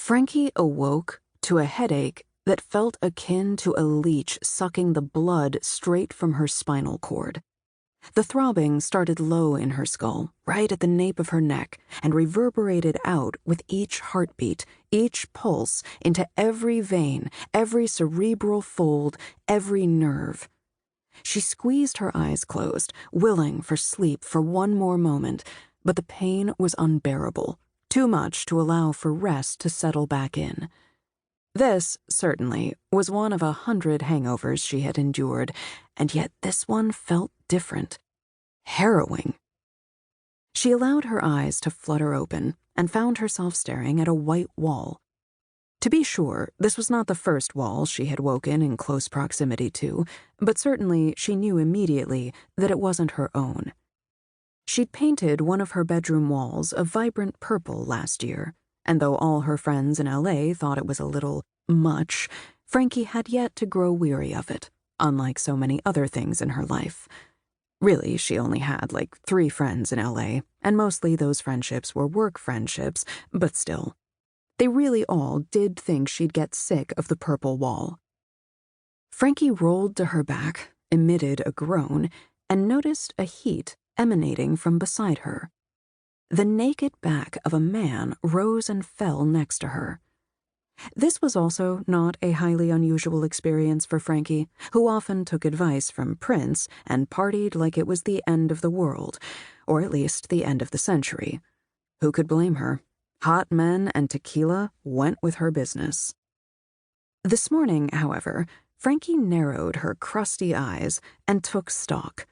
Frankie awoke to a headache that felt akin to a leech sucking the blood straight from her spinal cord. The throbbing started low in her skull, right at the nape of her neck, and reverberated out with each heartbeat, each pulse, into every vein, every cerebral fold, every nerve. She squeezed her eyes closed, willing for sleep for one more moment, but the pain was unbearable, too much to allow for rest to settle back in. This, certainly, was one of 100 hangovers she had endured, and yet this one felt different. Harrowing. She allowed her eyes to flutter open and found herself staring at a white wall. To be sure, this was not the first wall she had woken in close proximity to, but certainly she knew immediately that it wasn't her own. She'd painted one of her bedroom walls a vibrant purple last year, and though all her friends in LA thought it was a little much, Frankie had yet to grow weary of it, unlike so many other things in her life. Really, she only had 3 friends in LA, and mostly those friendships were work friendships, but still. They really all did think she'd get sick of the purple wall. Frankie rolled to her back, emitted a groan, and noticed a heat emanating from beside her. The naked back of a man rose and fell next to her. This was also not a highly unusual experience for Frankie, who often took advice from Prince and partied like it was the end of the world, or at least the end of the century. Who could blame her? Hot men and tequila went with her business. This morning, however, Frankie narrowed her crusty eyes and took stock.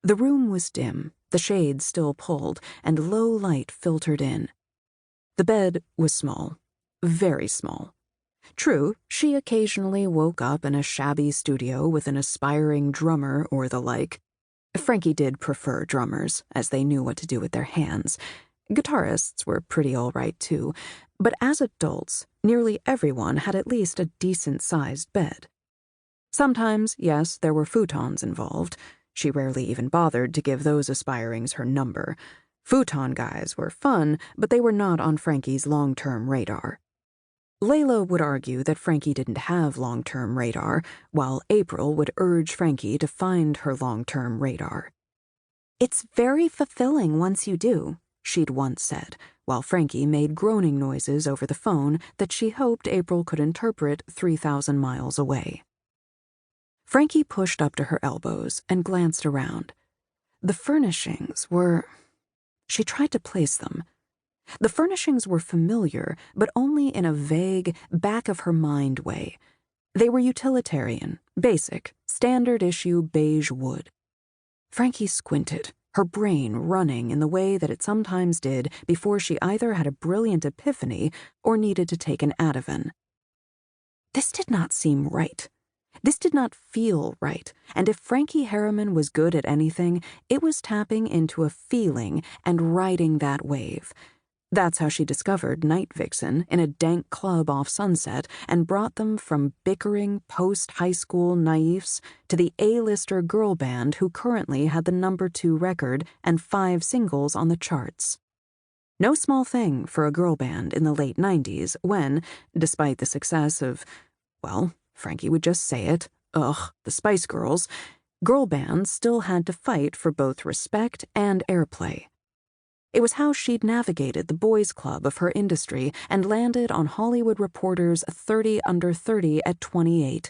The room was dim, the shades still pulled, and low light filtered in. The bed was small, very small. True, she occasionally woke up in a shabby studio with an aspiring drummer or the like. Frankie did prefer drummers, as they knew what to do with their hands. Guitarists were pretty all right, too, but as adults, nearly everyone had at least a decent-sized bed. Sometimes, yes, there were futons involved. She rarely even bothered to give those aspirings her number. Futon guys were fun, but they were not on Frankie's long-term radar. Layla would argue that Frankie didn't have long-term radar, while April would urge Frankie to find her long-term radar. "It's very fulfilling once you do," she'd once said, while Frankie made groaning noises over the phone that she hoped April could interpret 3,000 miles away. Frankie pushed up to her elbows and glanced around. The furnishings were... She tried to place them. The furnishings were familiar, but only in a vague, back-of-her-mind way. They were utilitarian, basic, standard-issue beige wood. Frankie squinted, her brain running in the way that it sometimes did before she either had a brilliant epiphany or needed to take an Ativan. This did not seem right. This did not feel right, and if Frankie Harriman was good at anything, it was tapping into a feeling and riding that wave. That's how she discovered Night Vixen in a dank club off Sunset and brought them from bickering post-high school naifs to the A-lister girl band who currently had the #2 record and 5 singles on the charts. No small thing for a girl band in the late 90s when, despite the success of, well, Frankie would just say it, the Spice Girls, girl bands still had to fight for both respect and airplay. It was how she'd navigated the boys' club of her industry and landed on Hollywood Reporter's 30 Under 30 at 28,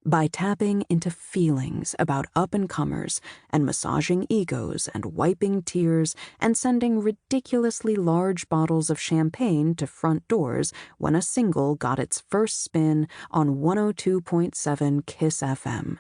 by tapping into feelings about up-and-comers and massaging egos and wiping tears and sending ridiculously large bottles of champagne to front doors when a single got its first spin on 102.7 KISS FM.